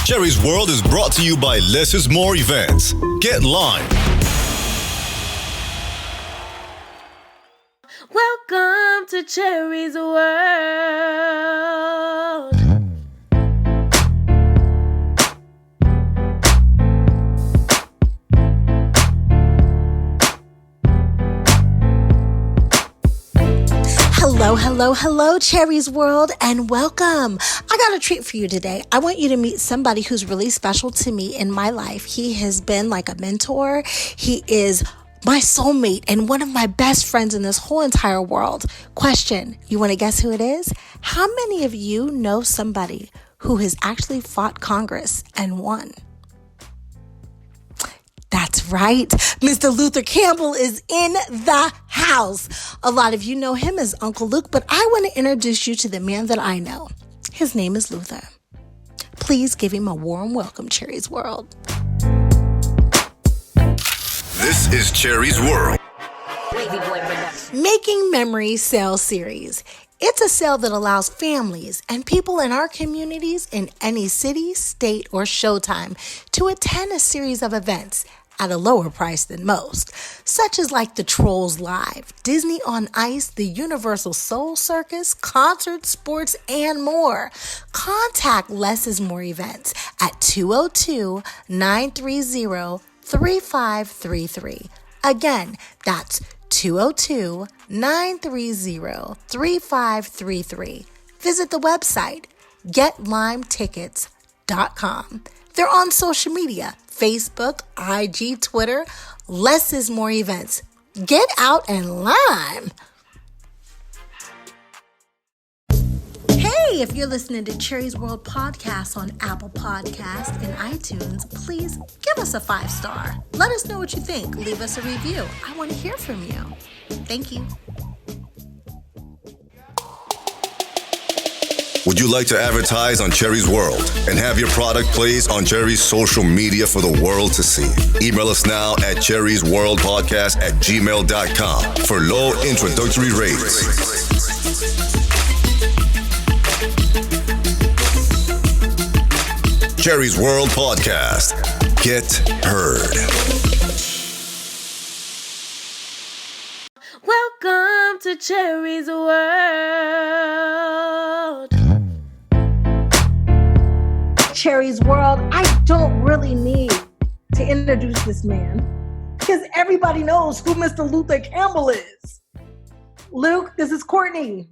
Cherie's World is brought to you by Less is More Events. Get Lime. Welcome to Cherie's World. Hello, Cherie's World, and welcome. I got a treat for you today. I want you to meet somebody who's really special to me in my life. He has been like a mentor. He is my soulmate and one of my best friends in this whole entire world. Question, you want to guess who it is? How many of you know somebody who has actually fought Congress and won? That's right. Mr. Luther Campbell is in the house. A lot of you know him as Uncle Luke, but I want to introduce you to the man that I know. His name is Luther. Please give him a warm welcome, Cherie's World. This is Cherie's World. Making Memories Sale Series. It's a sale that allows families and people in our communities in any city, state, or showtime to attend a series of events at a lower price than most, such as like the Trolls Live, Disney on Ice, the Universal Soul Circus, concerts, sports, and more. Contact Less is More Events at 202-930-3533. Again, that's 202-930-3533. Visit the website, getlimetickets.com. They're on social media, Facebook, IG, Twitter. Less is More Events. Get out and lime. Hey, if you're listening to Cherie's World Podcast on Apple Podcasts and iTunes, please give us a 5-star. Let us know what you think. Leave us a review. I want to hear from you. Thank you. Would you like to advertise on Cherie's World and have your product placed on Cherie's social media for the world to see? Email us now at cheriesworldpodcast@gmail.com for low introductory rates. Cherie's World Podcast. Get heard. Welcome to Cherie's World. Cherie's World, I don't really need to introduce this man because everybody knows who Mr. Luther Campbell is. Luke, this is Courtney.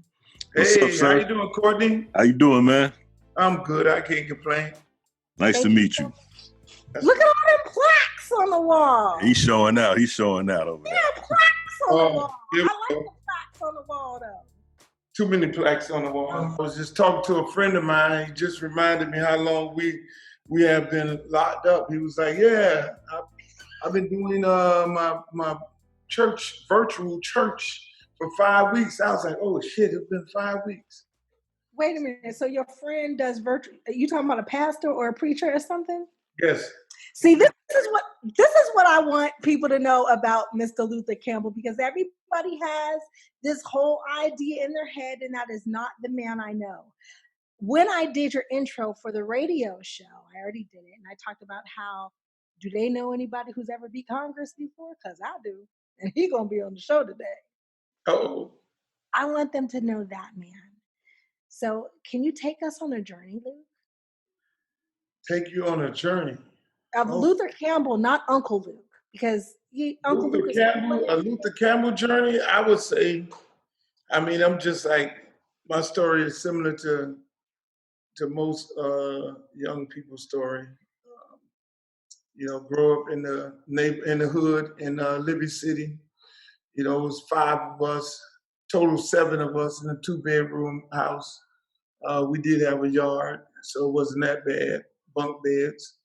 What's Hey, up, sir? how you doing, Courtney? How you doing, man? I'm good. I can't complain. Nice to meet you. Look at all them plaques on the wall. He's showing out. He's showing out over there. Yeah, plaques on the wall. yeah. I like the plaques on the wall, though. Too many plaques on the wall. I was just talking to a friend of mine. He just reminded me how long we have been locked up. He was like, "Yeah, I've been doing my church, virtual church, for 5 weeks." I was like, "Oh shit, it's been 5 weeks." Wait a minute. So your friend does virtual? You talking about a pastor or a preacher or something? Yes. See, this is what I want people to know about Mr. Luther Campbell, because everybody has this whole idea in their head, and that is not the man I know. When I did your intro for the radio show, I already did it, and I talked about how, do they know anybody who's ever beat Congress before? Because I do, and he's going to be on the show today. Oh. I want them to know that man. So can you take us on a journey, Luke? Take you on a journey. Of Luther Campbell, not Uncle Luke, because Uncle Luke is a Luther Campbell journey. I would say, I mean, I'm just like, my story is similar to most young people's story. Grow up in the hood in Libby City. It was 5 of us, total 7 of us in a 2-bedroom house. We did have a yard, so it wasn't that bad. Bunk beds.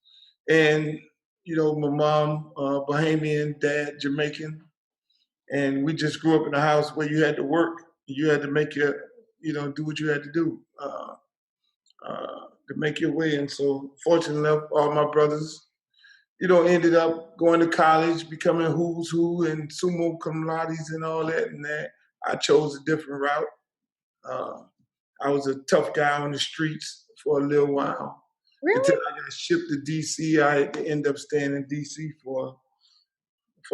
And, my mom, Bahamian, dad, Jamaican. And we just grew up in a house where you had to work. You had to make do what you had to do to make your way. And so fortunately enough, all my brothers, ended up going to college, becoming who's who and sumo cum laudes and all that. And that I chose a different route. I was a tough guy on the streets for a little while. until Really? I got shipped to DC. I had to end up staying in DC for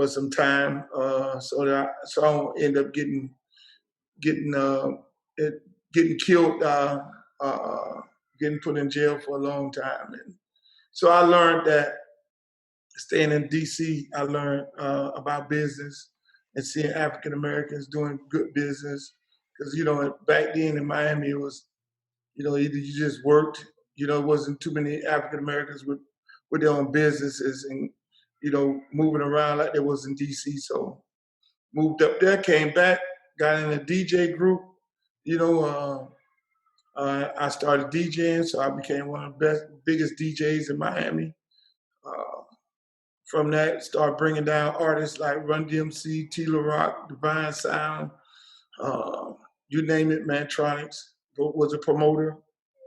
some time, so I don't end up getting it, getting killed, getting put in jail for a long time. And so I learned that staying in DC, I learned about business and seeing African Americans doing good business. Because back then in Miami, it was either you just worked. It wasn't too many African Americans with their own businesses and moving around like there was in DC. So moved up there, came back, got in a DJ group. I started DJing, so I became one of the biggest DJs in Miami. Uh, from that, started bringing down artists like Run DMC, Tila Rock, Divine Sound, uh, you name it, Mantronics. Was a promoter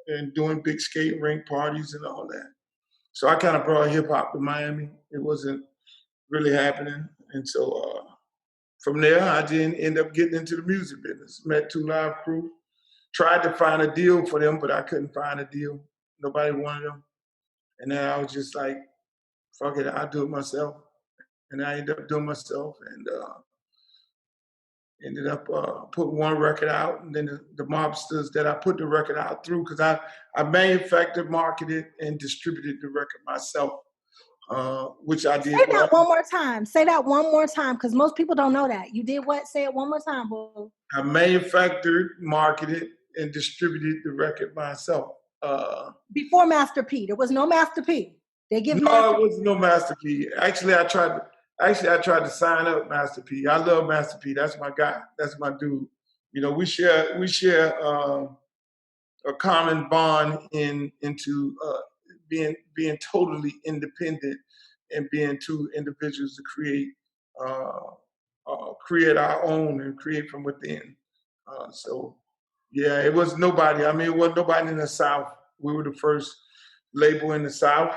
and doing big skate rink parties and all that. So I kind of brought hip hop to Miami. It wasn't really happening, and so from there, I didn't end up getting into the music business. Met Two Live Crew. Tried to find a deal for them, but I couldn't find a deal. Nobody wanted them. And then I was just like, fuck it, I'll do it myself. And I ended up doing myself and ended up putting one record out. And then the mobsters that I put the record out through, because I manufactured, marketed, and distributed the record myself, which I did. Say that one more time. Say that one more time, because most people don't know that. You did what? Say it one more time, boo. I manufactured, marketed, and distributed the record myself. Before Master P. There was no Master P. They give No, it was no Master P. Actually, I tried to sign up Master P. I love Master P. That's my guy. That's my dude. We share a common bond into being totally independent and being two individuals to create our own and create from within. So yeah, it was nobody. I mean, it was nobody in the South. We were the first label in the South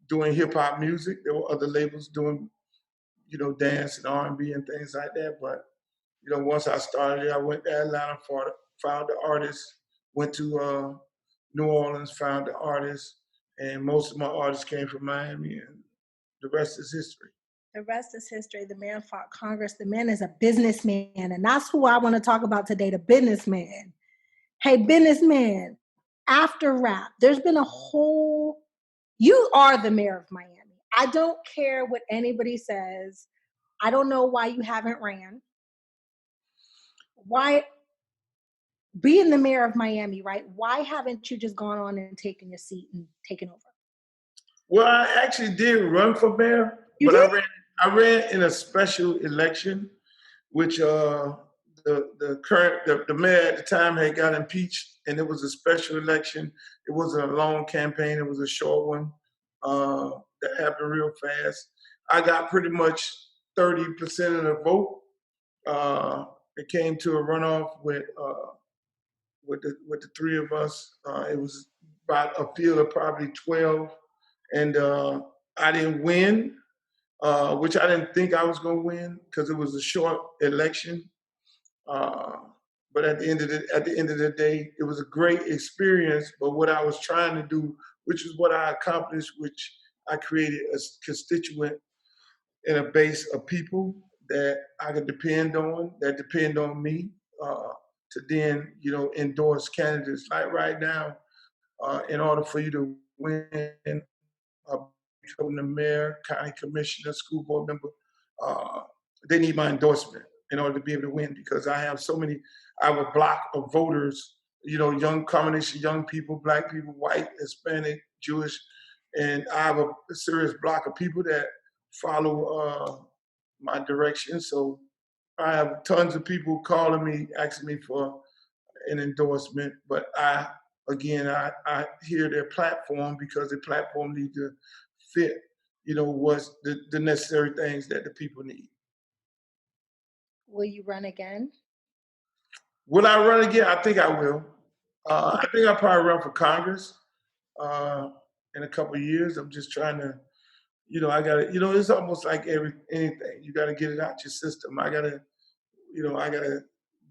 doing hip hop music. There were other labels doing, dance and R&B and things like that. But once I started, I went to Atlanta, found the artists. Went to New Orleans, found the artists, and most of my artists came from Miami, and the rest is history. The rest is history. The man fought Congress. The man is a businessman, and that's who I want to talk about today, the businessman. Hey, businessman, after rap, there's been you are the mayor of Miami. I don't care what anybody says. I don't know why you haven't ran. Why, being the mayor of Miami, right? Why haven't you just gone on and taken your seat and taken over? Well, I actually did run for mayor, but I ran in a special election, which the mayor at the time had got impeached, and it was a special election. It wasn't a long campaign; it was a short one that happened real fast. I got pretty much 30% of the vote. It came to a runoff with the three of us. It was about a field of probably 12, and I didn't win. Which I didn't think I was going to win because it was a short election. But at the end of the day, it was a great experience. But what I was trying to do, which is what I accomplished, which I created a constituent and a base of people that I could depend on, that depend on me to then, endorse candidates. Like right now, in order for you to win become the mayor, county commissioner, school board member, they need my endorsement in order to be able to win because I have a block of voters, young combination, young people, black people, white, Hispanic, Jewish, and I have a serious block of people that follow my direction. So I have tons of people calling me, asking me for an endorsement, but I hear their platform because the platform needs to fit, what's the necessary things that the people need. Will you run again? Will I run again? I think I will. I think I'll probably run for Congress in a couple of years. I'm just trying to, I got to, it's almost like anything. You got to get it out your system. I got to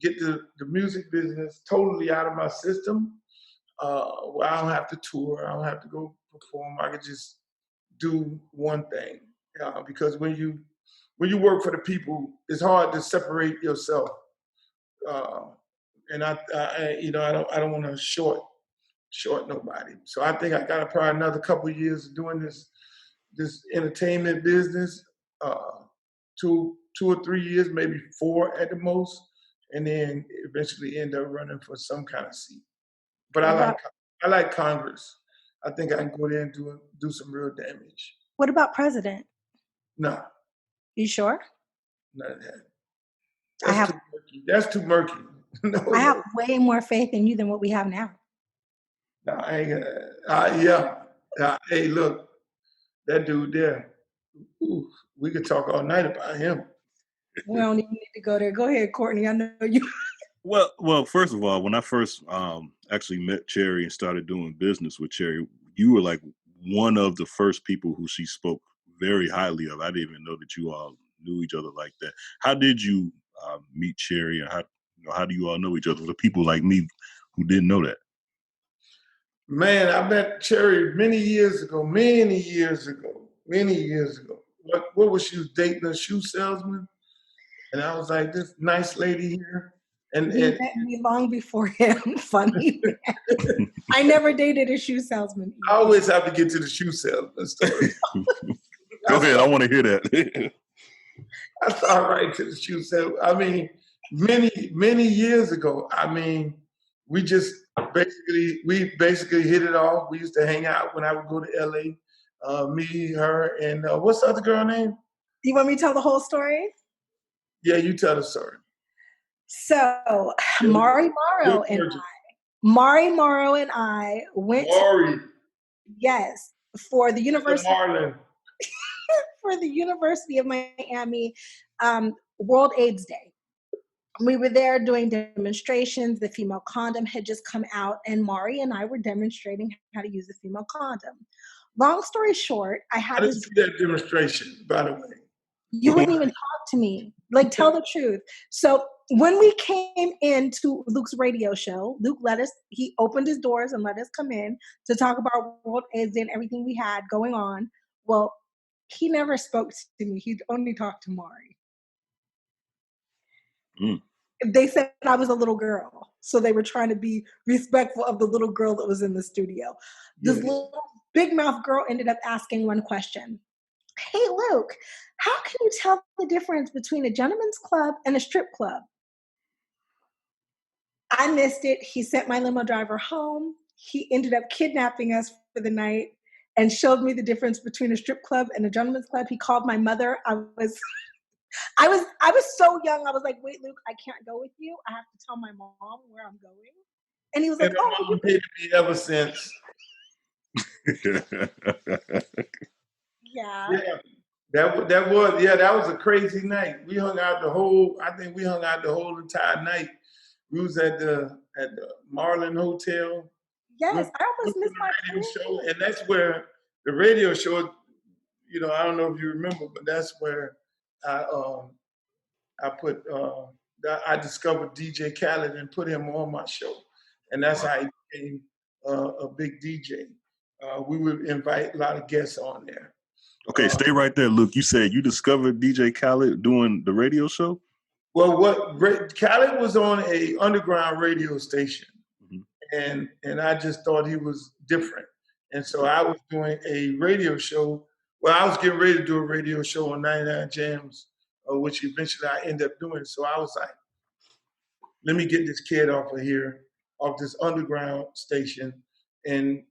get the music business totally out of my system. where I don't have to tour, I don't have to go perform. I could just do one thing. Because when you work for the people, it's hard to separate yourself. And I don't want to short nobody. So I think I got probably another couple of years of doing this entertainment business. 2 or 3 years, maybe 4 at the most, and then eventually end up running for some kind of seat. But I like Congress. I think I can go there and do some real damage. What about president? No. You sure? None of that. That's too murky. No, I have way more faith in you than what we have now. No, I ain't gonna. Hey, look, that dude there. Ooh, we could talk all night about him. We don't even need to go there. Go ahead, Courtney. I know you. Well, first of all, when I first actually met Cherie and started doing business with Cherie, you were like one of the first people who she spoke very highly of. I didn't even know that you all knew each other like that. How did you meet Cherie, and how do you all know each other? For people like me who didn't know that. Man, I met Cherie many years ago. What was she was dating a shoe salesman? And I was like, this nice lady here. And met me long before him. Funny. I never dated a shoe salesman. I always have to get to the shoe salesman story. Go ahead, I want to hear that. I saw right to the shoe salesman. I mean, many years ago. I mean, we basically hit it off. We used to hang out when I would go to LA. Me, her, and what's the other girl name? You want me to tell the whole story? Yeah, you tell the story. So Mari Morrow and I went yes, for the University for the University of Miami World AIDS Day. We were there doing demonstrations. The female condom had just come out, and Mari and I were demonstrating how to use the female condom. Long story short, I had How did you do that demonstration, by the way? You wouldn't even talk to me. Like, tell the truth. So when we came into Luke's radio show, Luke he opened his doors and let us come in to talk about World AIDS Day and everything we had going on. Well, he never spoke to me. He only talked to Mari. They said I was a little girl. So they were trying to be respectful of the little girl that was in the studio. This little big mouth girl ended up asking one question. Hey, Luke, how can you tell the difference between a gentleman's club and a strip club? I missed it. He sent my limo driver home. He ended up kidnapping us for the night and showed me the difference between a strip club and a gentleman's club. He called my mother. I was so young. I was like, wait, Luke, I can't go with you. I have to tell my mom where I'm going. And he was like, oh, you hated me ever since. Yeah. That was a crazy night. We hung out the whole entire night. We was at the Marlin Hotel. Yes, I almost missed my radio show, and that's where the radio show. I don't know if you remember, but that's where I discovered DJ Khaled and put him on my show, and that's how he became a big DJ. We would invite a lot of guests on there. Okay, stay right there, Luke. You said you discovered DJ Khaled doing the radio show? Well, Khaled was on a underground radio station, and I just thought he was different. And so I was doing a radio show. Well, I was getting ready to do a radio show on 99 Jams, which eventually I ended up doing. So I was like, let me get this kid off this underground station, and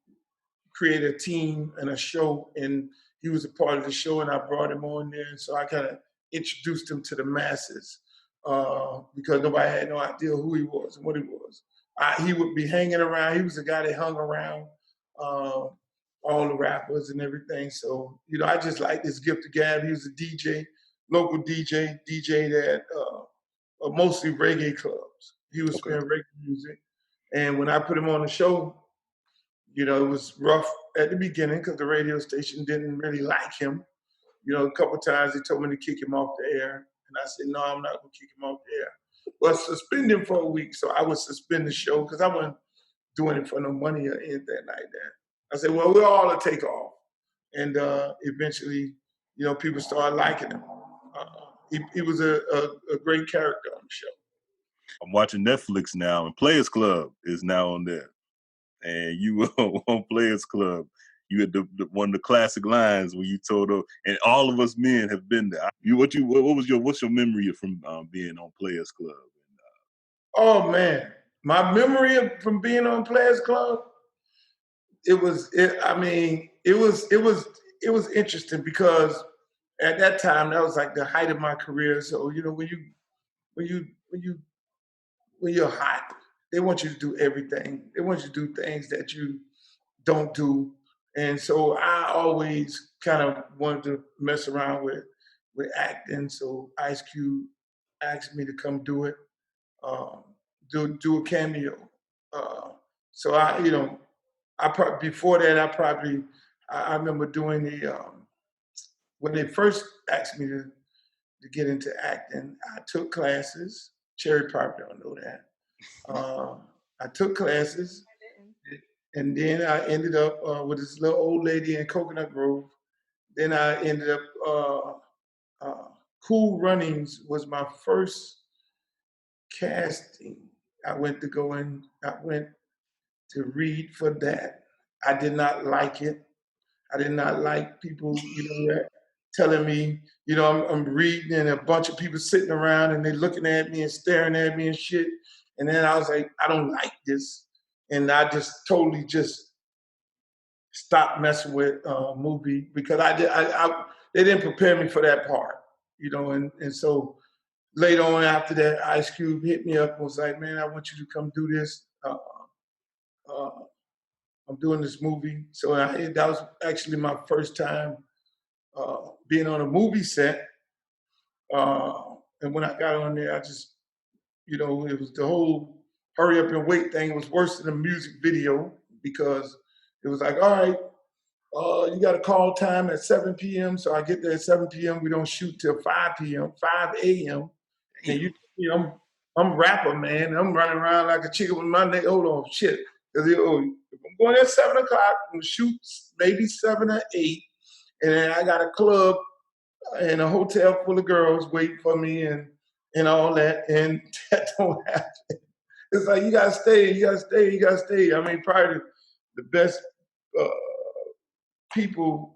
create a team and a show. And he was a part of the show, and I brought him on there. And so I kind of introduced him to the masses because nobody had no idea who he was and what he was. He would be hanging around. He was the guy that hung around all the rappers and everything. So, I just like this gift of gab. He was a DJ, local DJ at mostly reggae clubs. He was playing reggae music. And when I put him on the show, it was rough at the beginning because the radio station didn't really like him. A couple of times they told me to kick him off the air. And I said, no, I'm not going to kick him off the air. Well, suspend him for a week. So I would suspend the show because I wasn't doing it for no money or anything like that. I said, well, we're all a takeoff. And eventually, people started liking him. He was a great character on the show. I'm watching Netflix now, and Players Club is now on there. And you were on Players Club. You had one of the classic lines where you told her, and all of us men have been there. What's your memory from being on Players Club? Oh man, my memory from being on Players Club, it was interesting because at that time that was like the height of my career. So when you're hot, they want you to do everything. They want you to do things that you don't do. And so I always kind of wanted to mess around with acting. So Ice Cube asked me to come do it, do a cameo. So before that, I remember doing when they first asked me to get into acting, I took classes. Cherie probably don't know that. I took classes, and then I ended up with this little old lady in Coconut Grove. Then I ended up, Cool Runnings was my first casting. I went to read for that. I did not like it. I did not like people, telling me, I'm reading and a bunch of people sitting around and they looking at me and staring at me and shit. And then I was like, I don't like this. And I just totally just stopped messing with movie because they didn't prepare me for that part, and so later on after that, Ice Cube hit me up and was like, man, I want you to come do this. I'm doing this movie. So that was actually my first time being on a movie set. And when I got on there, I just, it was the whole hurry up and wait thing. It was worse than a music video because it was like, all right, you got a call time at 7 p.m. So I get there at 7 p.m. We don't shoot till 5 p.m., 5 a.m. And I'm rapper, man. I'm running around like a chicken with my neck. Hold on, shit. Because if I'm going at 7 o'clock, I'm going to shoot maybe 7 or 8. And then I got a club and a hotel full of girls waiting for me and all that. And that don't happen. It's like, you got to stay. I mean, probably the best people,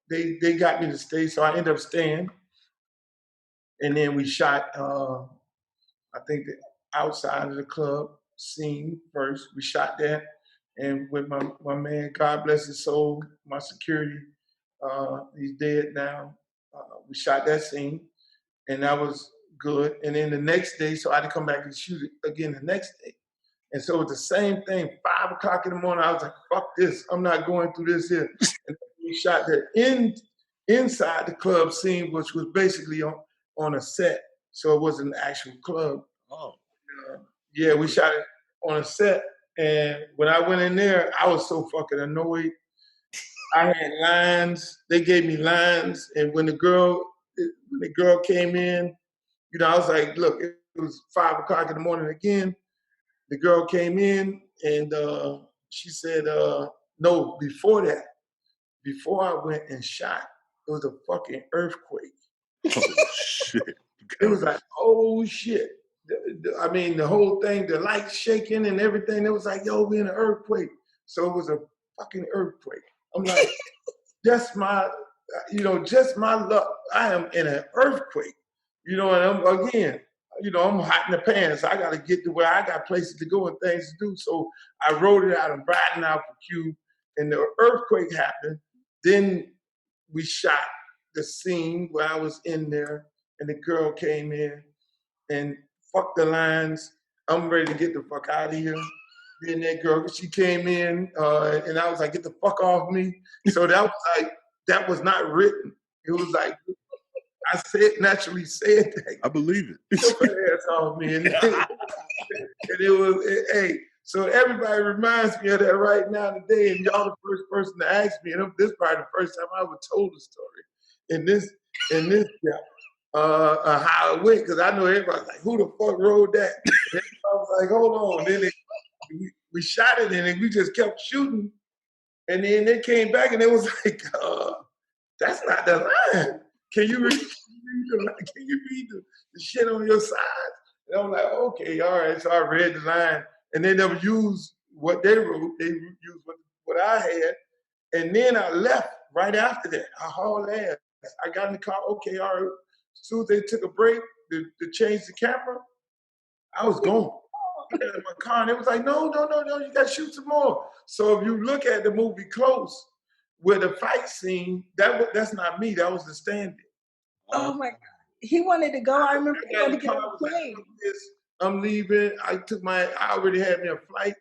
they got me to stay. So I ended up staying. And then we shot, I think, the outside of the club scene first. We shot that. And with my man, God bless his soul, my security, he's dead now. We shot that scene, and that was good. And then the next day, so I had to come back and shoot it again the next day. And so it was the same thing. 5 o'clock in the morning, I was like, fuck this. I'm not going through this here. And we shot the inside the club scene, which was basically on a set. So it wasn't an actual club. Oh. Yeah, we shot it on a set. And when I went in there, I was so fucking annoyed. I had lines. They gave me lines. And when the girl came in, I was like, look, it was 5 o'clock in the morning again. The girl came in and she said, no, before that, before I went and shot, it was a fucking earthquake. Oh, shit. It was like, oh, shit. I mean, the whole thing, the lights shaking and everything, it was like, yo, we're in an earthquake. So it was a fucking earthquake. I'm like, just my luck. I am in an earthquake. And I'm hot in the pants. I got to get to where I got places to go and things to do. So I wrote it out. I'm riding out for Cube. And the earthquake happened. Then we shot the scene where I was in there and the girl came in and fuck the lines. I'm ready to get the fuck out of here. Then that girl, she came in and I was like, get the fuck off me. So that was not written. It was like, I naturally said that. I believe it. Get your ass off me. And it was, hey, so everybody reminds me of that right now today. And y'all the first person to ask me. And this is probably the first time I ever told the story. And this, how it went, because I know everybody's like, who the fuck wrote that? And I was like, hold on. Then we shot it and then we just kept shooting. And then they came back and it was like, that's not the line. Can you read the shit on your side? And I'm like, okay, all right. So I read the line. And they never used what they wrote. They used what I had. And then I left right after that. I hauled ass. I got in the car. Okay, all right. As soon as they took a break to change the camera, I was gone. I got in my car and it was like, no, you got to shoot some more. So if you look at the movie close, with the fight scene, that's not me. That was the stand-in. Oh my God. He wanted to go. I remember he wanted to get on the plane. I'm leaving. I already had me a flight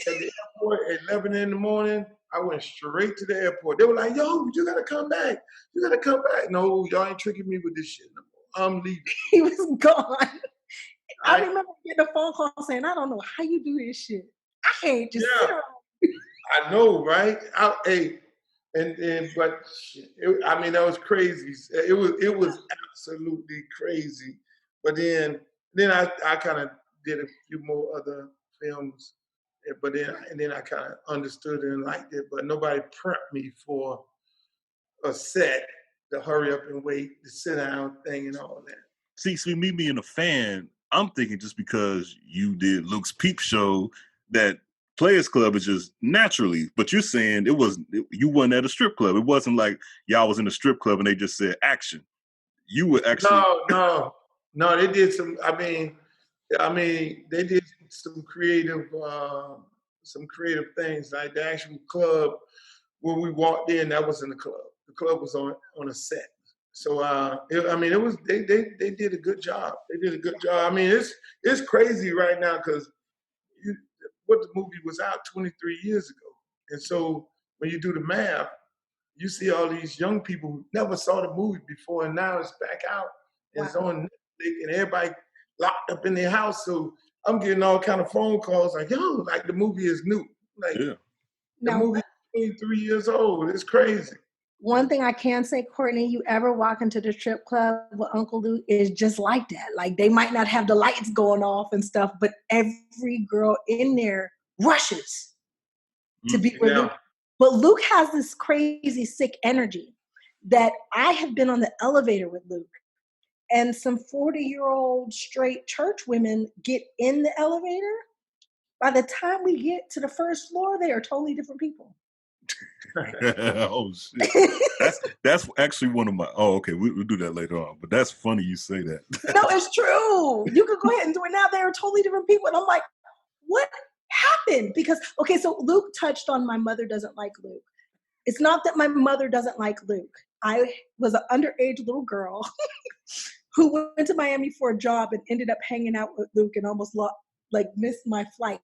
at the airport at 11 in the morning. I went straight to the airport. They were like, yo, you got to come back. You got to come back. No, y'all ain't tricking me with this shit no more. I'm leaving. He was gone. I remember getting a phone call saying, I don't know how you do this shit. I can't just sit around. I know, right? But I mean, that was crazy. It was absolutely crazy. But then I kind of did a few more other films. But then I kind of understood it and liked it. But nobody prepped me for a set, the hurry up and wait, the sit down thing, and all that. See, me being a fan, I'm thinking just because you did Luke's Peep Show that Players Club is just naturally, but you're saying you wasn't at a strip club. It wasn't like y'all was in a strip club and they just said action. You were actually no. They did some. I mean, they did some creative things. Like the actual club when we walked in, that was in the club. The club was on a set. So they did a good job. They did a good job. I mean, it's crazy right now because what the movie was out 23 years ago. And so when you do the math, you see all these young people who never saw the movie before, and now it's back out. And it's on Netflix, and everybody locked up in their house. So I'm getting all kind of phone calls like, yo, like the movie is new. Like, the movie is 23 years old. It's crazy. One thing I can say, Courtney, you ever walk into the strip club with Uncle Luke is just like that. Like they might not have the lights going off and stuff, but every girl in there rushes to be with Luke. But Luke has this crazy, sick energy that I have been on the elevator with Luke, and some 40-year-old straight church women get in the elevator. By the time we get to the first floor, they are totally different people. Oh shit! That's actually one of my. Oh, okay, we'll do that later on. But that's funny you say that. No, it's true. You could go ahead and do it now. They're totally different people, and I'm like, what happened? Because so Luke touched on my mother doesn't like Luke. It's not that my mother doesn't like Luke. I was an underage little girl who went to Miami for a job and ended up hanging out with Luke and almost missed my flight.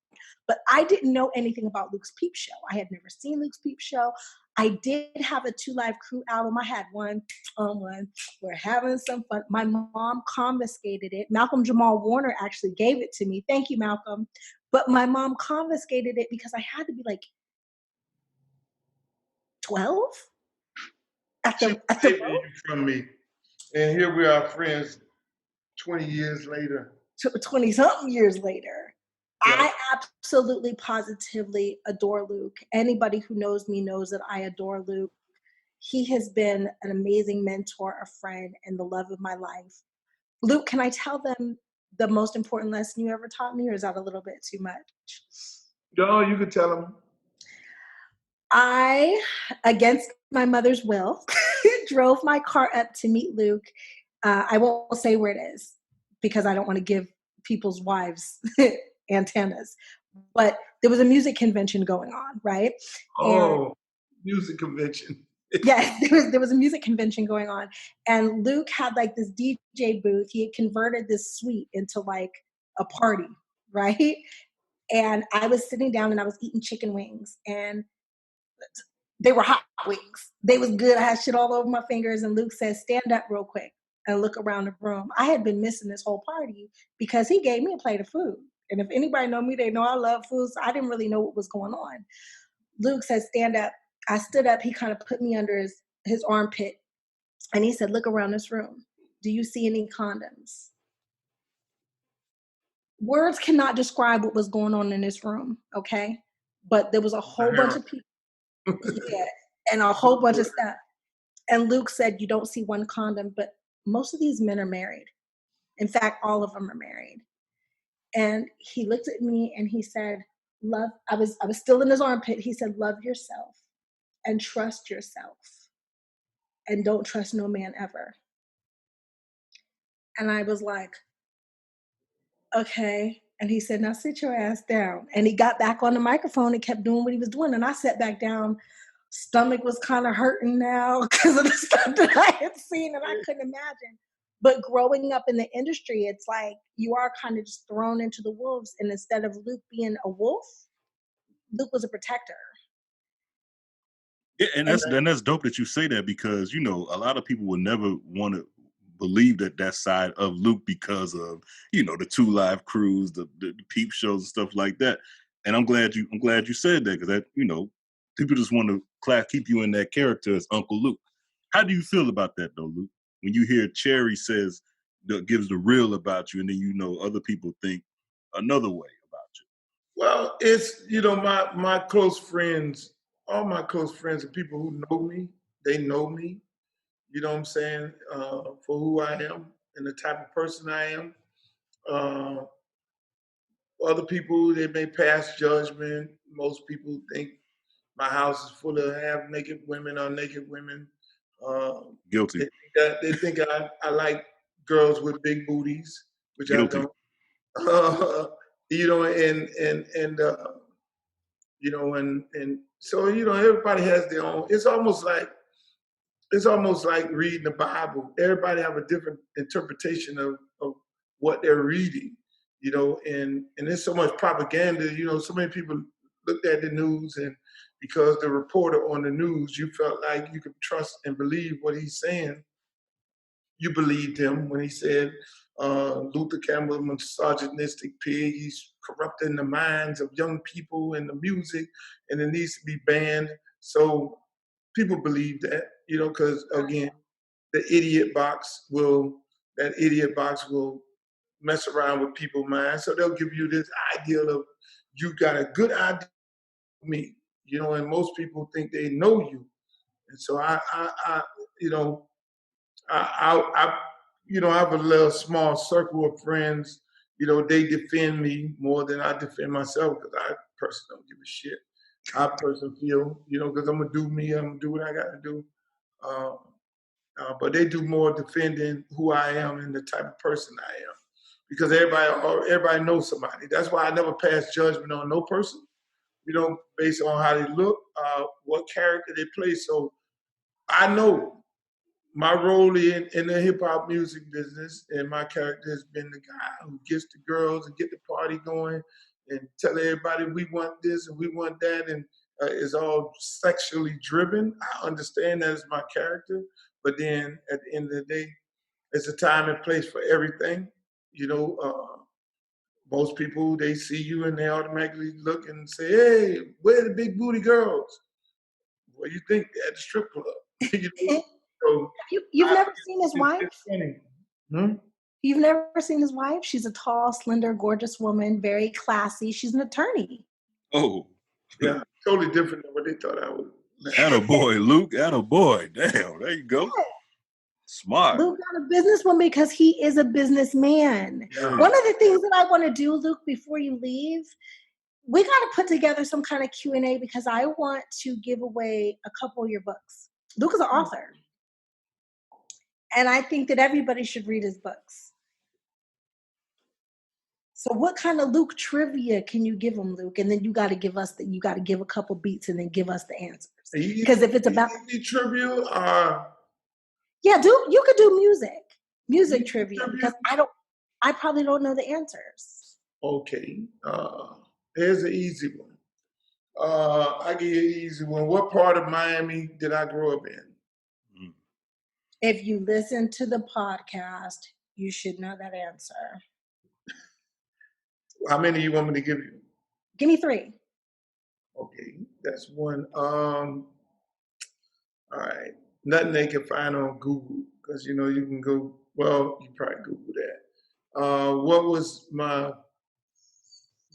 But I didn't know anything about Luke's Peep Show. I had never seen Luke's Peep Show. I did have a 2 Live Crew album. I had one on one. We're having some fun. My mom confiscated it. Malcolm Jamal Warner actually gave it to me. Thank you, Malcolm. But my mom confiscated it because I had to be like 12 at the from me. And here we are friends 20 years later. 20-something years later. Yeah. I absolutely, positively adore Luke. Anybody who knows me knows that I adore Luke. He has been an amazing mentor, a friend, and the love of my life. Luke, can I tell them the most important lesson you ever taught me, or is that a little bit too much? No, you can tell them. I, against my mother's will, drove my car up to meet Luke. I won't say where it is because I don't want to give people's wives antennas. But there was a music convention going on, right? Music convention. Yes, there was a music convention going on. And Luke had like this DJ booth. He had converted this suite into like a party, right? And I was sitting down and I was eating chicken wings. And they were hot wings. They was good. I had shit all over my fingers. And Luke said, stand up real quick and look around the room. I had been missing this whole party because he gave me a plate of food. And if anybody know me, they know I love food. So I didn't really know what was going on. Luke said, stand up. I stood up. He kind of put me under his armpit. And he said, look around this room. Do you see any condoms? words cannot describe what was going on in this room, okay? But there was a whole bunch of people, yeah, and a whole bunch of stuff. And Luke said, you don't see one condom, but most of these men are married. In fact, all of them are married. And he looked at me and he said, love, I was still in his armpit. He said, love yourself and trust yourself and don't trust no man ever. And I was like, okay. And he said, now sit your ass down. And he got back on the microphone and kept doing what he was doing. And I sat back down. Stomach was kind of hurting now because of the stuff that I had seen and I couldn't imagine. But growing up in the industry, it's like you are kind of just thrown into the wolves. And instead of Luke being a wolf, Luke was a protector. Yeah, and that's dope that you say that, because you know a lot of people will never want to believe that side of Luke because of, you know, the 2 Live crews, the peep shows and stuff like that. And I'm glad you said that, because that, you know, people just want to keep you in that character as Uncle Luke. How do you feel about that though, Luke? When you hear Cherie gives the real about you, and then you know other people think another way about you. Well, it's, you know, my close friends, all my close friends are people who know me. They know me. You know what I'm saying? For who I am and the type of person I am. Other people, they may pass judgment. Most people think my house is full of half-naked women or naked women. Guilty. They think I like girls with big booties, which Guilty. I don't. You know, you know, and so, you know, everybody has their own. It's almost like reading the Bible. Everybody have a different interpretation of what they're reading, you know, and there's so much propaganda, you know, so many people looked at the news, and because the reporter on the news, you felt like you could trust and believe what he's saying. You believed him when he said Luther Campbell, a misogynistic pig, he's corrupting the minds of young people and the music, and it needs to be banned. So people believe that, you know, because again, that idiot box will mess around with people's minds. So they'll give you this ideal of, you got a good idea of me, you know, and most people think they know you. And so I you know, I you know, I have a little small circle of friends. You know, they defend me more than I defend myself, because I personally don't give a shit. I personally feel, you know, because I'm gonna do me, I'm gonna do what I gotta do. But they do more defending who I am and the type of person I am, because everybody knows somebody. That's why I never pass judgment on no person, you know, based on how they look, what character they play. So I know my role in the hip hop music business, and my character has been the guy who gets the girls and get the party going and tell everybody we want this and we want that, and is all sexually driven. I understand that is my character, but then at the end of the day, it's a time and place for everything. You know, most people, they see you and they automatically look and say, "Hey, where are the big booty girls?" What do you think? They're at the strip club. You know? So You've never seen his wife? it's funny. Hmm? You've never seen his wife? She's a tall, slender, gorgeous woman, very classy. She's an attorney. Oh. Yeah, totally different than what they thought I would. Attaboy, Luke. Attaboy. Damn, there you go. Yeah. Smart. Luke got a businesswoman because he is a businessman. Yeah. One of the things that I want to do, Luke, before you leave, we got to put together some kind of Q&A, because I want to give away a couple of your books. Luke is an author, and I think that everybody should read his books. So what kind of Luke trivia can you give him, Luke? And then you got to give a couple beats and then give us the answers. Because if it's about trivia, yeah, you could do music trivia, because I probably don't know the answers. okay. Here's an easy one. I give you an easy one. What part of Miami did I grow up in? If you listen to the podcast, you should know that answer. How many you want me to give you? Give me 3. Okay, that's one. All right. Nothing they can find on Google, because you know you can go. Well, you probably Google that. What was my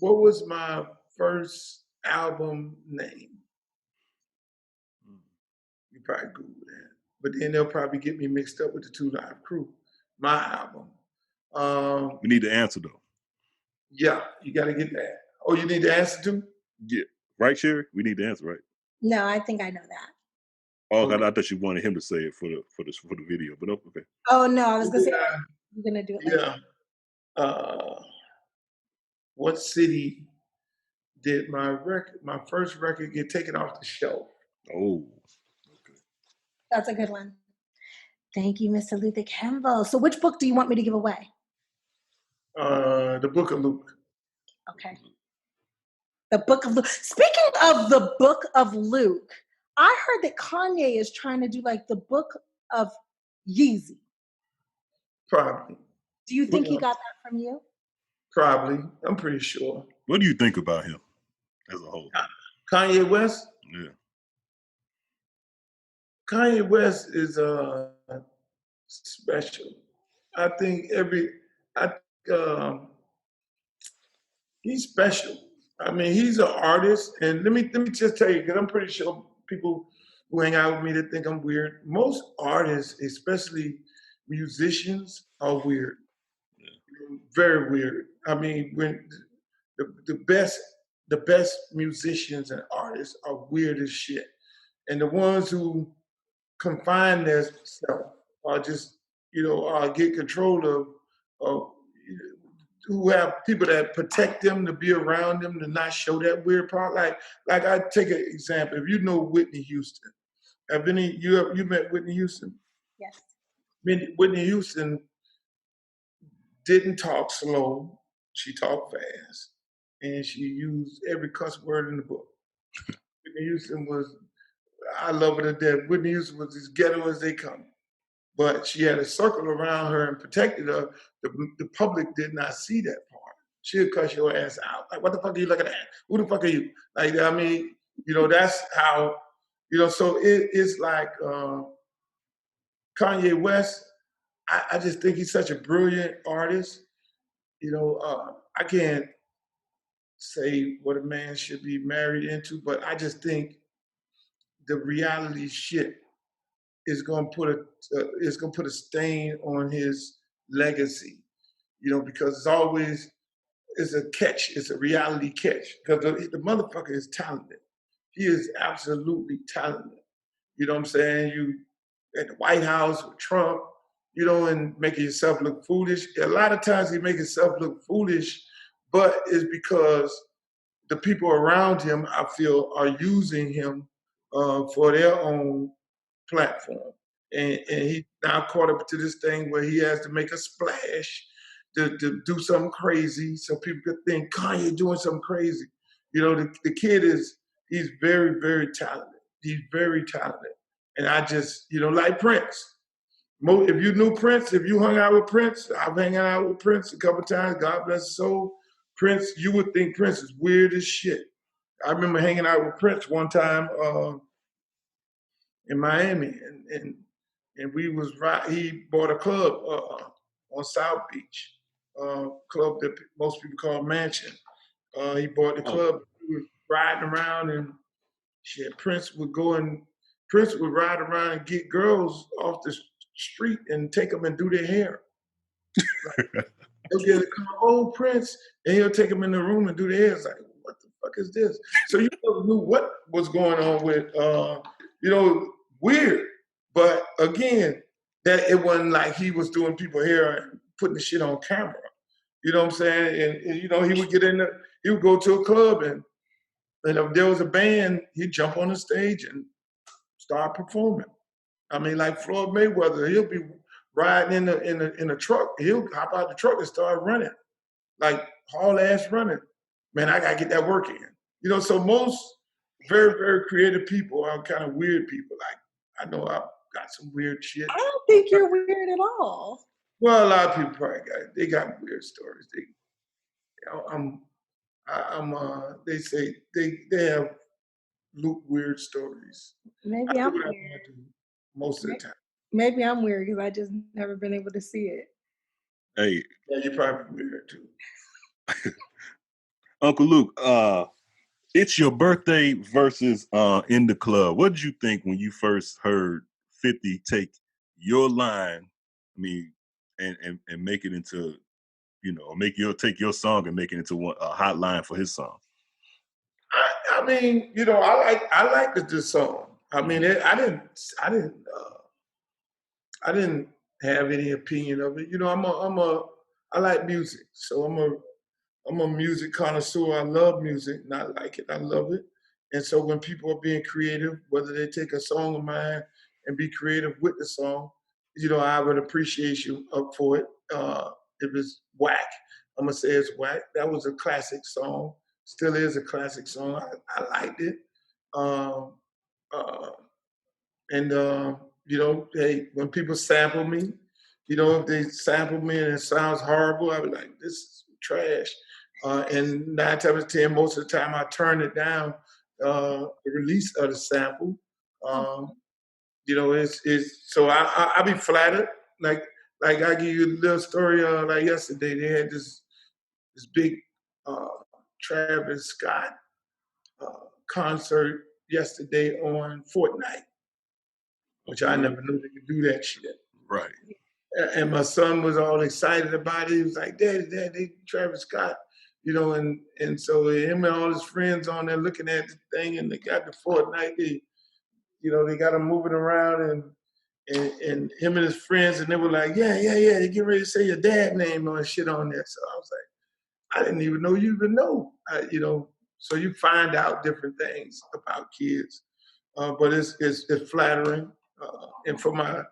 What was my first album name? You probably Google that. But then they'll probably get me mixed up with the 2 Live Crew. My album. We need the answer though. Yeah, you got to get that. Oh, you need the answer too? Yeah, right, Cherie? We need the answer, right? No, I think I know that. Oh, okay. I thought you wanted him to say it for the video, but okay. Oh no, I was gonna say you're gonna do it later. Yeah. What city did my first record get taken off the shelf? Oh, okay. That's a good one. Thank you, Mr. Luther Campbell. So which book do you want me to give away? The Book of Luke. Okay. The Book of Luke. Speaking of the Book of Luke, I heard that Kanye is trying to do like the Book of Yeezy. Probably. Do you think he got that from you? Probably. I'm pretty sure. What do you think about him as a whole? Kanye West? Yeah. Kanye West is special. I think he's special. I mean, he's an artist, and let me just tell you, because I'm pretty sure people who hang out with me that think I'm weird. Most artists, especially musicians, are weird. Yeah. Very weird. I mean, when the best musicians and artists are weird as shit, and the ones who confine themselves or just get control of who have people that protect them to be around them to not show that weird part. Like I take an example. If you know Whitney Houston, you met Whitney Houston? Yes. Whitney Houston didn't talk slow. She talked fast, and she used every cuss word in the book. Whitney Houston I love her to death. Whitney Houston was as ghetto as they come. But she had a circle around her and protected her. The public did not see that part. She'll cuss your ass out. Like, what the fuck are you looking at? Who the fuck are you? Like, I mean, that's how, so it's like Kanye West, I just think he's such a brilliant artist. I can't say what a man should be married into, but I just think the reality shit is going to put a stain on his legacy, because it's a catch. It's a reality catch because the motherfucker is talented. He is absolutely talented. You know what I'm saying? You at the White House with Trump, and making yourself look foolish. A lot of times he makes himself look foolish, but it's because the people around him, I feel, are using him for their own platform. And he's now caught up to this thing where he has to make a splash to do something crazy so people could think Kanye doing something crazy. The kid he's very, very talented. He's very talented. And I just, like Prince. If you knew Prince, if you hung out with Prince, I've hung out with Prince a couple times, God bless his soul. Prince, you would think Prince is weird as shit. I remember hanging out with Prince one time in Miami, and we was he bought a club on South Beach, club that most people call Mansion. He bought the club. We were riding around, and shit, Prince would ride around and get girls off the street and take them and do their hair. He'll get a call, Prince, and he'll take them in the room and do their hair. It's like, what the fuck is this? So you knew what was going on with, weird. But again, that it wasn't like he was doing people hair and putting the shit on camera. You know what I'm saying? And he would go to a club and if there was a band, he'd jump on the stage and start performing. I mean, like Floyd Mayweather, he'll be riding in a truck. He'll hop out the truck and start running, like haul ass running. Man, I gotta get that work in. So most very, very creative people are kind of weird people. Like I know I've got some weird shit. I don't think you're weird at all. Well, a lot of people probably got weird stories. They say they have weird stories. Maybe I'm weird. Most of the time. Maybe I'm weird because I just never been able to see it. Hey. Yeah, you're probably weird too. Uncle Luke, it's your birthday versus In the Club. What did you think when you first heard 50 take your line, and make it into, take your song and make it into a hot line for his song? I mean, I liked this song. I mean, I didn't have any opinion of it. I like music, so I'm a music connoisseur. I love music, and I like it. I love it. And so when people are being creative, whether they take a song of mine and be creative with the song, I have an appreciation up for it. If it's whack, I'm gonna say it's whack. That was a classic song. Still is a classic song. I liked it. Um, uh, and hey, when people sample me, if they sample me and it sounds horrible, I be like, this is trash. And 9 times out of 10, most of the time, I turn it down. The release of the sample, it's so I be flattered. Like I give you a little story. Like yesterday, they had this big Travis Scott concert yesterday on Fortnite, which I never knew they could do that shit. Right. And my son was all excited about it. He was like, Daddy, Travis Scott, and so him and all his friends on there looking at the thing, and they got the Fortnite. They got him moving around, and him and his friends, and they were like, yeah, they get ready to say your dad name or shit on there. So I was like, I didn't even know you even know, So you find out different things about kids, but it's flattering, and for my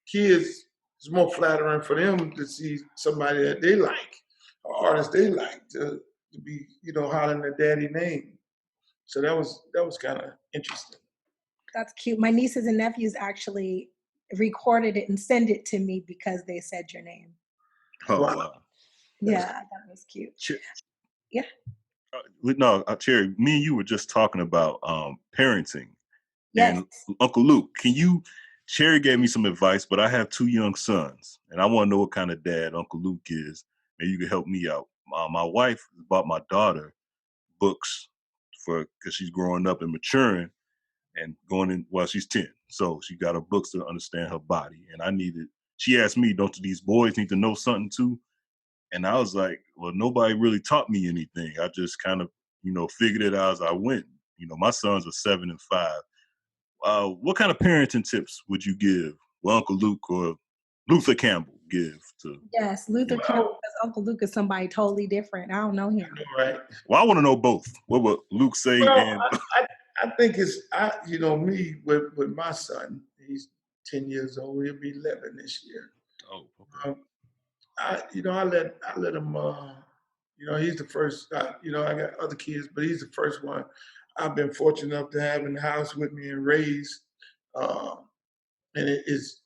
kids, it's more flattering for them to see somebody that they like, or artist they like, to be, hollering their daddy name. So that was kind of interesting. That's cute. My nieces and nephews actually recorded it and sent it to me because they said your name. Oh, wow. Yeah, that was cute. Yeah. Cherie, me and you were just talking about parenting. Yes. And Uncle Luke, Cherie gave me some advice, but I have 2 young sons, and I want to know what kind of dad Uncle Luke is. Maybe you can help me out. My wife bought my daughter books because she's growing up and maturing and going in, she's 10. So she got her books to understand her body. And she asked me, don't these boys need to know something too? And I was like, well, nobody really taught me anything. I just kind of, figured it out as I went. My sons are 7 and 5. What kind of parenting tips would you give, Uncle Luke or Luther Campbell give to? Yes, Luther Campbell, because Uncle Luke is somebody totally different. I don't know him. Right. Well, I want to know both. What would Luke say? Well, I think me with my son, he's 10 years old. He'll be 11 this year. Oh, okay. I let him. He's the first. I got other kids, but he's the first one I've been fortunate enough to have in the house with me and raise. And it's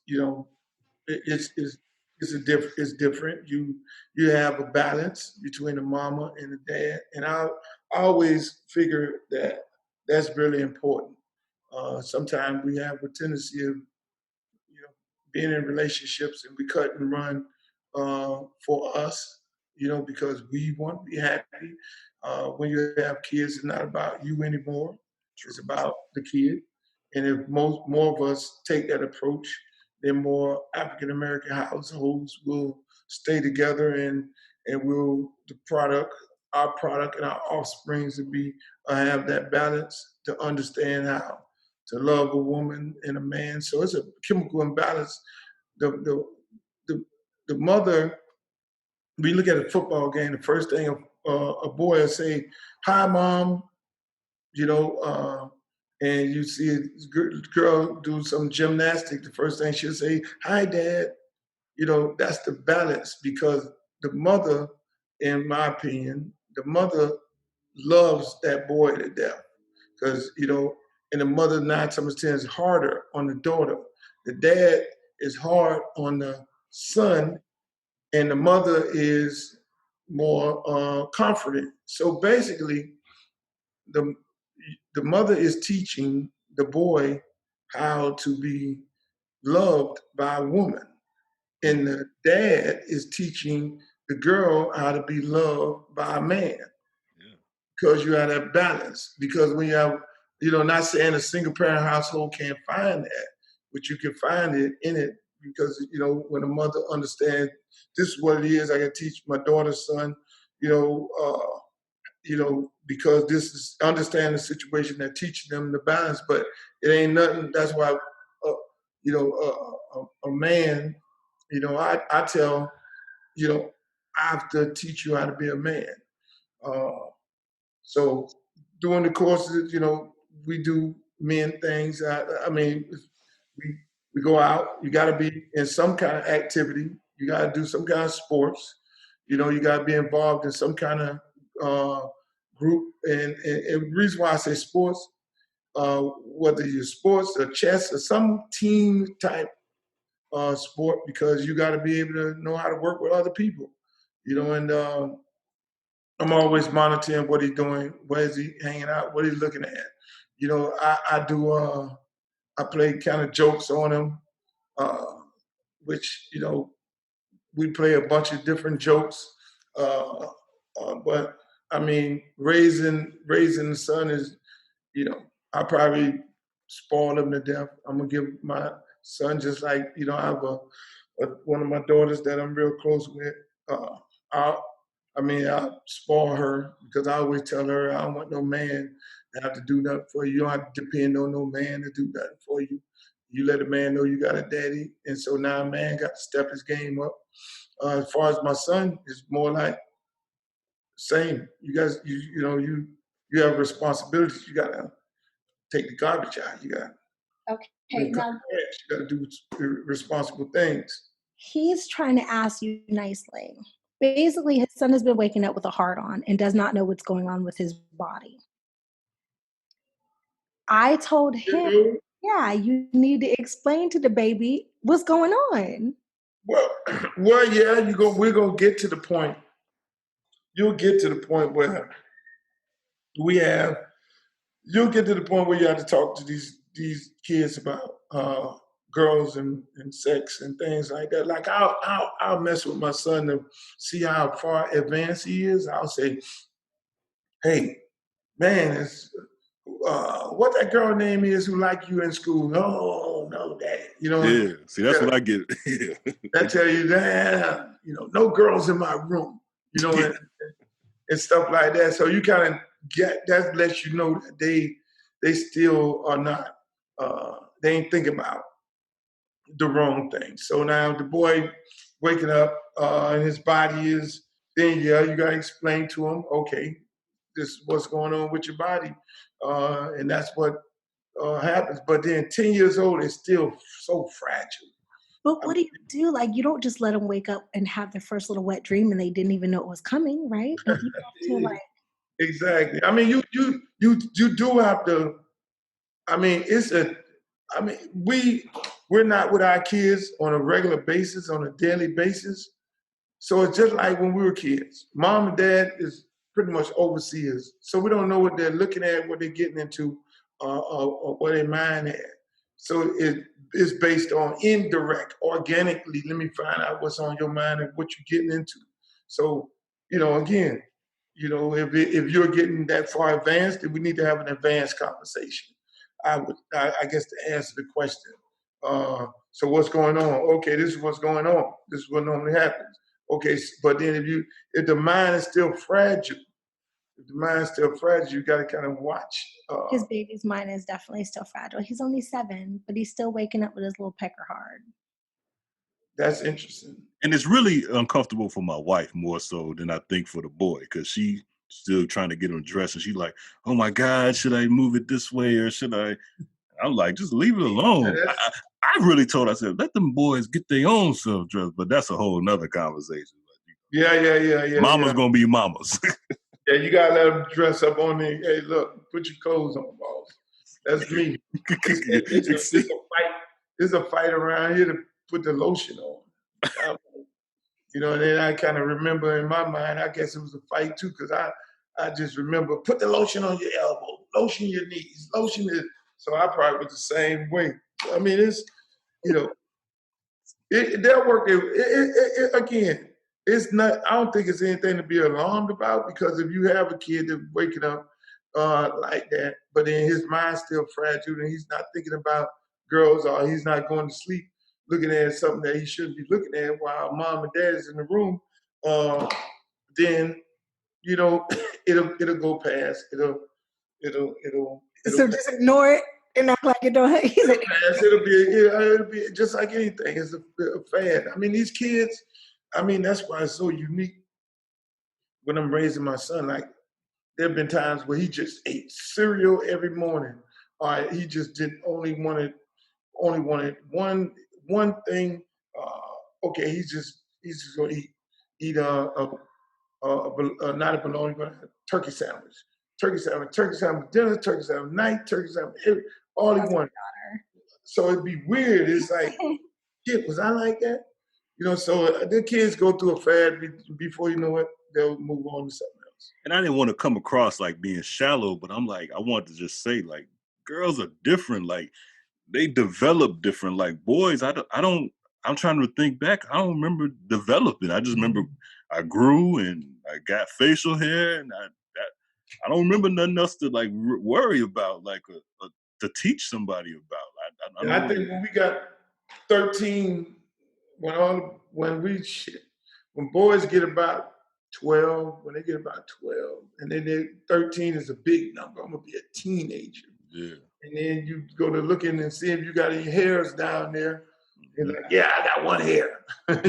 different. You have a balance between the mama and the dad, and I always figure that that's really important. Sometimes we have a tendency of being in relationships and we cut and run for us, because we want to be happy. When you have kids, it's not about you anymore. It's about the kid. And if more of us take that approach, then more African American households will stay together, and our product and our offsprings will be have that balance to understand how to love a woman and a man. So it's a chemical imbalance. The mother, we look at a football game, the first thing a boy will say, "Hi, mom," and you see a girl do some gymnastics, the first thing she'll say, "Hi, Dad." That's the balance, because the mother, in my opinion, the mother loves that boy to death, because, and the mother 9 times 10 is harder on the daughter. The dad is hard on the son, and the mother is more comforting. So basically, the mother is teaching the boy how to be loved by a woman, and the dad is teaching the girl how to be loved by a man. Yeah. because you have that balance. Because when you have, not saying a single parent household can't find that, but you can find it in it because, when a mother understands this is what it is, I can teach my daughter's son, because this is understand the situation that teaching them the balance, but it ain't nothing. That's why, a man, I tell, I have to teach you how to be a man. So during the courses, we do men things. I mean, we go out. You got to be in some kind of activity. You got to do some kind of sports. You got to be involved in some kind of group. And the reason why I say sports, whether you're sports or chess or some team type sport, because you got to be able to know how to work with other people. And I'm always monitoring what he's doing, where is he hanging out, what he's looking at. I play kind of jokes on him, which, we play a bunch of different jokes. But I mean, raising the son is, I probably spoil him to death. I'm gonna give my son just like, I have one of my daughters that I'm real close with. I spoil her because I always tell her I don't want no man to have to do nothing for you. You don't have to depend on no man to do nothing for you. You let a man know you got a daddy. And so now a man got to step his game up. As far as my son, it's more like same. You guys, you have responsibilities. You got to take the garbage out. You got Okay, now you got to do responsible things. he's trying to ask you nicely. Basically, his son has been waking up with a heart on and does not know what's going on with his body. I told him, yeah, you need to explain to the baby what's going on. Well, yeah, we're gonna get to the point. You'll get to the point where you'll get to the point where you have to talk to these kids about girls and sex and things like that. Like I'll mess with my son to see how far advanced he is. I'll say, hey, man, it's what that girl name is who like you in school. No, Daddy. Yeah, see, that's what I get. I tell you that, no girls in my room, and stuff like that. So you kind of that lets you know that they still are not, they ain't thinking about the wrong thing. So now the boy waking up and his body is, then you got to explain to him, okay, this is what's going on with your body. And that's what happens. But then 10 years old is still so fragile. But what do you do? Like, you don't just let them wake up and have their first little wet dream and they didn't even know it was coming, right? Like, you have to, exactly. I mean, you do have to. I mean, we're not with our kids on a regular basis, on a daily basis. So it's just like when we were kids. Mom and dad is pretty much overseers. So we don't know what they're looking at, what they're getting into, or what their mind at. So it is based on indirect, organically, let me find out what's on your mind and what you're getting into. So, again, if you're getting that far advanced, then we need to have an advanced conversation. I guess to answer the question. So what's going on? Okay, this is what's going on. This is what normally happens. Okay, but then if the mind is still fragile, you got to kind of watch. his baby's mind is definitely still fragile. He's only 7, but he's still waking up with his little pecker hard. That's interesting. And it's really uncomfortable for my wife more so than I think for the boy, because she's still trying to get him dressed, and she's like, oh my God, should I move it this way or should I? I'm like, just leave it alone. I really told her, I said, let them boys get their own self dressed, but that's a whole nother conversation. Yeah. Mama's gonna be mamas. Yeah, you gotta let them dress up on me. Hey, look, put your clothes on, boss. That's me. It's a fight. There's a fight around here to put the lotion on. And then I kind of remember in my mind, I guess it was a fight too, because I just remember, put the lotion on your elbow, lotion your knees, lotion it. So I probably was the same way. I mean, it's, they'll work it again. it's not. I don't think it's anything to be alarmed about, because if you have a kid that's waking up like that, but then his mind's still fragile and he's not thinking about girls, or he's not going to sleep looking at something that he shouldn't be looking at while mom and dad is in the room, then it'll go past. It'll So just ignore it and act like it don't. it'll be just like anything. It's a fad. I mean, these kids. I mean, that's why it's so unique. When I'm raising my son, like there have been times where he just ate cereal every morning. He just didn't only wanted one thing. Okay, he's just gonna eat not a bologna, but a turkey sandwich. Turkey sandwich dinner, turkey sandwich night, turkey sandwich all he wanted. So it'd be weird. It's like, shit, was I like that? So the kids go through a fad before you know it, they'll move on to something else. And I didn't want to come across like being shallow, but I'm like, I want to just say, like, girls are different. Like, they develop different. Like, boys, I'm trying to think back. I don't remember developing. I just remember I grew and I got facial hair, and I don't remember nothing else to like worry about, like to teach somebody about. I think when we got 13, when boys get about 12, when they get about 12, and then 13 is a big number. I'm gonna be a teenager. Yeah. And then you go to looking and see if you got any hairs down there. And like, yeah, I got one hair. And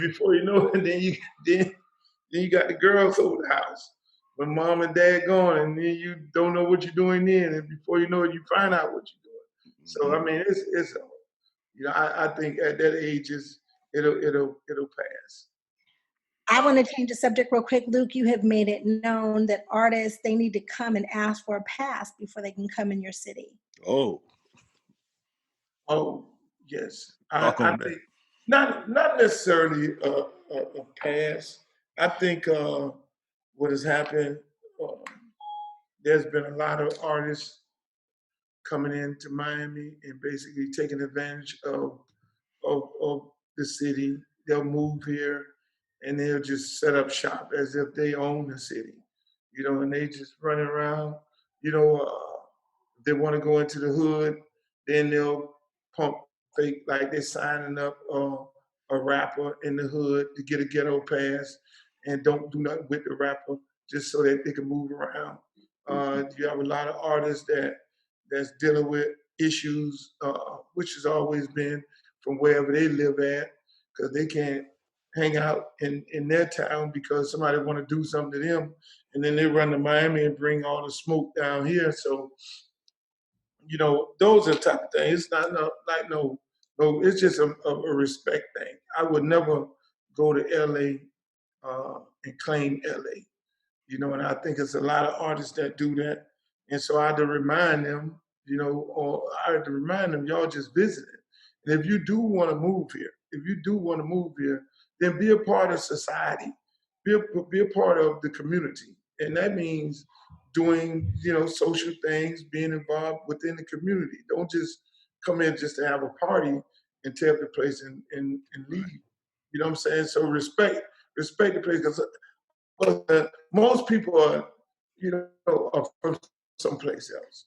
before you know it, then you got the girls over the house. When mom and dad gone, and then you don't know what you're doing then, and before you know it, you find out what you're doing. So I mean, it's I think at that age it'll pass. I want to change the subject real quick. Luke, you have made it known that artists, they need to come and ask for a pass before they can come in your city. Oh, yes. I think not necessarily a pass. I think what has happened, there's been a lot of artists coming into Miami and basically taking advantage of the city. They'll move here and they'll just set up shop as if they own the city, and they just run around. They want to go into the hood, then they'll pump fake like they're signing up a rapper in the hood to get a ghetto pass, and don't do nothing with the rapper just so that they can move around. You have a lot of artists that's dealing with issues, which has always been from wherever they live at, because they can't hang out in their town because somebody want to do something to them, and then they run to Miami and bring all the smoke down here. So, those are the type of things. It's not no, it's just a respect thing. I would never go to LA and claim LA, and I think it's a lot of artists that do that. And so I had to remind them, y'all just visited. And if you do want to move here, then be a part of society, be a part of the community. And that means doing, social things, being involved within the community. Don't just come in just to have a party and tear up the place and leave. You know what I'm saying? So respect the place, because most people are from someplace else,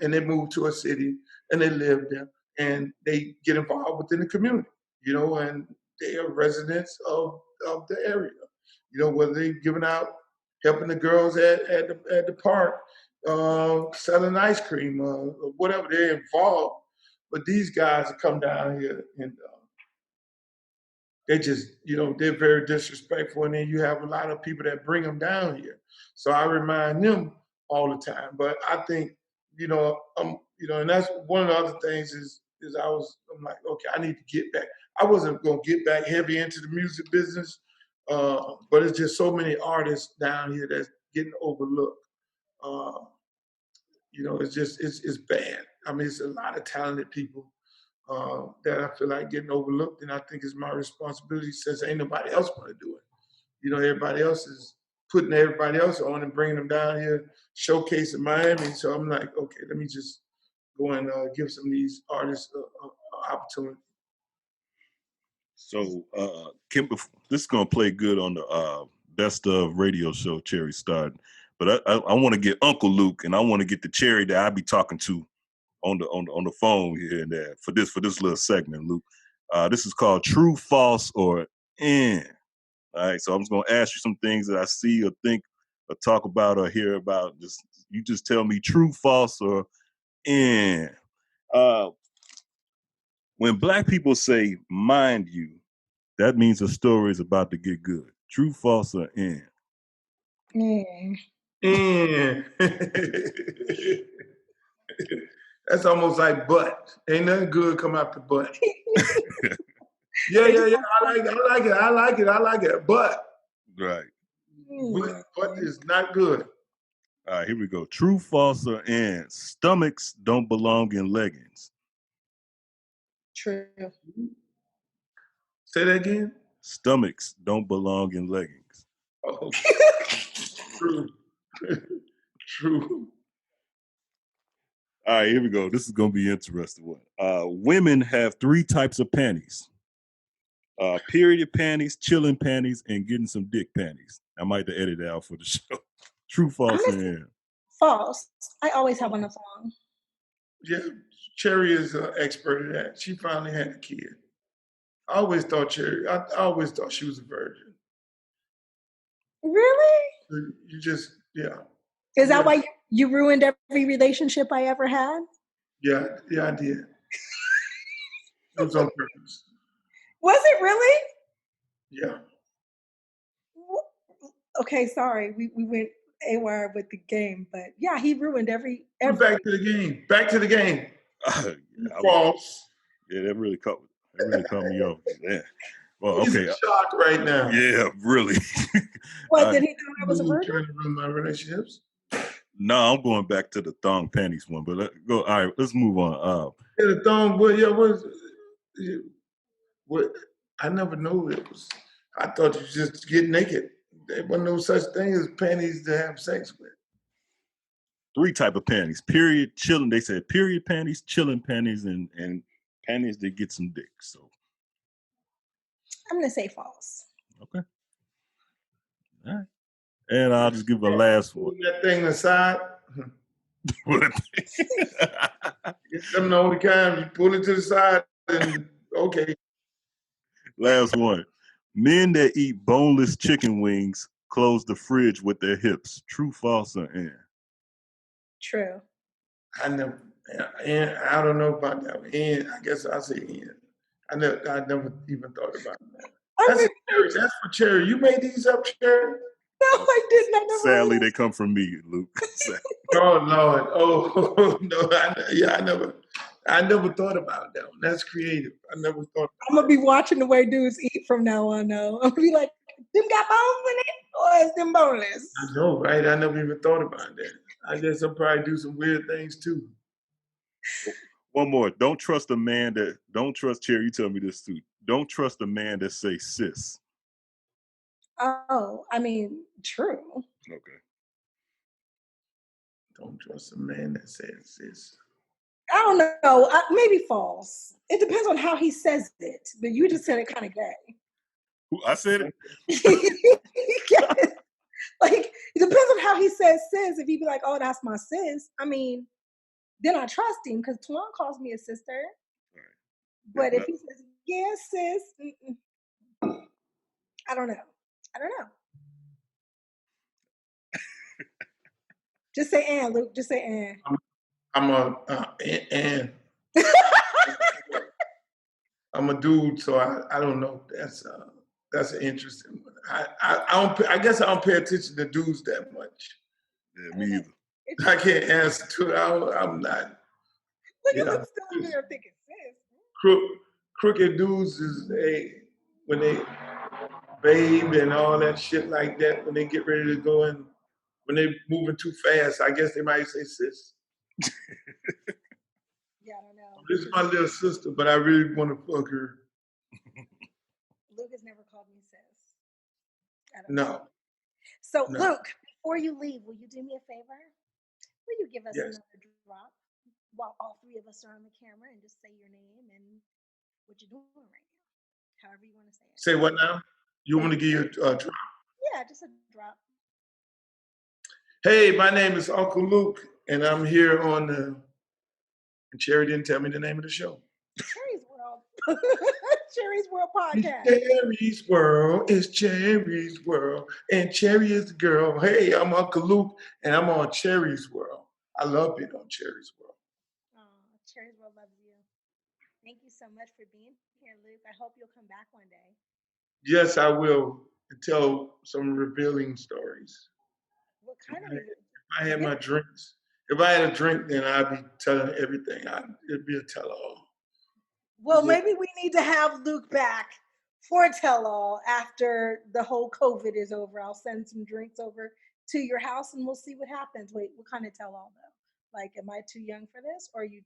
and they move to a city and they live there and they get involved within the community, and they are residents of the area, whether they're helping the girls at the park, selling ice cream, or whatever, they're involved. But these guys that come down here and they just, they're very disrespectful, and then you have a lot of people that bring them down here. So I remind them all the time. But I think, and that's one of the other things is I'm like, okay, I need to get back. I wasn't going to get back heavy into the music business, but it's just so many artists down here that's getting overlooked. It's bad. I mean, it's a lot of talented people that I feel like getting overlooked, and I think it's my responsibility since ain't nobody else want to do it. Everybody else is putting everybody else on and bringing them down here, showcasing Miami. So I'm like, okay, let me just go and give some of these artists an opportunity. So, Campbell, this is gonna play good on the best of radio show Cherie started, but I want to get Uncle Luke, and I want to get the Cherie that I be talking to on the phone here and there for this little segment, Luke. This is called True, False, or In. All right, so I'm just gonna ask you some things that I see or think or talk about or hear about. You just tell me true, false, or in. When Black people say "mind you," that means the story is about to get good. True, false, or in. And that's almost like butt. Ain't nothing good come out the butt. Yeah. I like it. But Right. butt is not good. All right, here we go. True, false, or in. Stomachs don't belong in leggings. True. Say that again. Stomachs don't belong in leggings. Oh, true. True. All right, here we go. This is going to be an interesting one. Women have 3 types of panties. Period panties, chilling panties, and getting some dick panties. I might have to edit it out for the show. True, false, and False. I always have on a thong. Yeah, Cherie is an expert at that. She finally had a kid. I always thought she was a virgin. Really? You just, yeah. Is that why you ruined every relationship I ever had? Yeah, I did. It was on purpose. Was it really? Yeah. Okay, sorry. We went AWire with the game, but yeah, he ruined every. Back to the game. Back to the game. False. Yeah, that really caught me off. Yeah. Well, He's okay. in shock right now. Yeah, really. What, did he thought I was a virgin? Trying to ruin my relationships? No, I'm going back to the thong panties one, but go. All right, let's move on. Yeah, the thong, what? I never knew it was. I thought you just get naked. There wasn't no such thing as panties to have sex with. 3 type of panties. Period, chilling. They said period panties, chilling panties, and panties that get some dick. So I'm gonna say false. okay. All right. And I'll just give a last one. That thing aside. Get them the only kind. You pull it to the side and okay. Last one. Men that eat boneless chicken wings close the fridge with their hips. True, false, or in? True. I don't know about that. I guess I'll say in. I never even thought about that. That's for Cherie. You made these up, Cherie? No, I didn't. Sadly, they come from me, Luke. Oh Lord! Oh no! I never thought about that one. That's creative. I never thought. I'm gonna be watching the way dudes eat from now on. Though I'm gonna be like, them got bones in it, or is them boneless? I know, right? I never even thought about that. I guess I'll probably do some weird things too. One more. Don't trust Cherie. You tell me this too. Don't trust a man that say sis. Oh, I mean, true. Okay. Don't trust a man that says sis. I don't know. Maybe false. It depends on how he says it. But you just said it kind of gay. I said it. Yes. Like, it depends on how he says sis. If he be like, oh, that's my sis. I mean, then I trust him because Tuan calls me a sister. Right. But if he says, yeah, sis, I don't know. Just say and, Luke. Just say and. I'm a dude, so I don't know. That's an interesting one. I guess I don't pay attention to dudes that much. Yeah, me either. I can't answer to it. I'm not. Look at Luke still in there thinking sis. Crooked dudes when they babe and all that shit like that, when they get ready to go in, when they're moving too fast, I guess they might say sis. Yeah, I don't know. This is my little sister, but I really want to fuck her. Luke has never called me sis. No. So, no. Luke, before you leave, will you do me a favor? Will you give us another drop while all 3 of us are on the camera and just say your name and what you're doing right now? however you want to say it. Say what now? You want me to give you a drop? Yeah, just a drop. Hey, my name is Uncle Luke, and I'm here on the. And Cherie didn't tell me the name of the show. Cherie's World. Cherie's World podcast. Cherie's World is Cherie's World, and Cherie is the girl. Hey, I'm Uncle Luke, and I'm on Cherie's World. I love being on Cherie's World. Oh, Cherie's World loves you. Thank you so much for being here, Luke. I hope you'll come back one day. Yes, I will tell some revealing stories. What kind of? If I had my drinks, if I had a drink, then I'd be telling everything. It'd be a tell-all. Well, maybe we need to have Luke back for a tell-all after the whole COVID is over. I'll send some drinks over to your house and we'll see what happens. Wait, what kind of tell-all though? Like, am I too young for this, or you?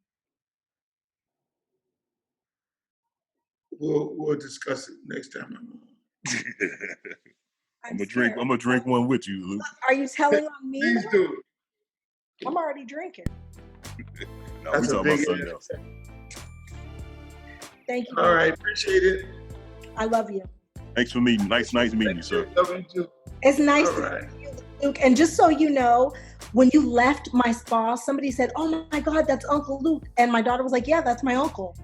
We'll discuss it next time I'm on. I'm gonna drink one with you, Luke. Are you telling on me? Please do. I'm already drinking. No, we're talking about something else. Thank you. All right, appreciate it. I love you. Thanks for meeting. Nice meeting you, sir. Love you too. It's nice to meet you, Luke. And just so you know, when you left my spa, somebody said, "Oh my God, that's Uncle Luke," and my daughter was like, "Yeah, that's my uncle."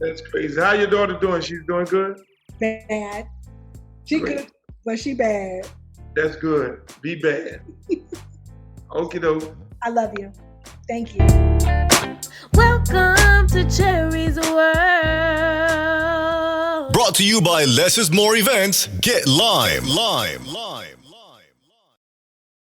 That's crazy. How your daughter doing? She's doing good? Bad. She good, but she bad. That's good. Be bad. Okie doke. I love you. Thank you. Welcome to Cherie's World. Brought to you by Less is More Events. Get Lime.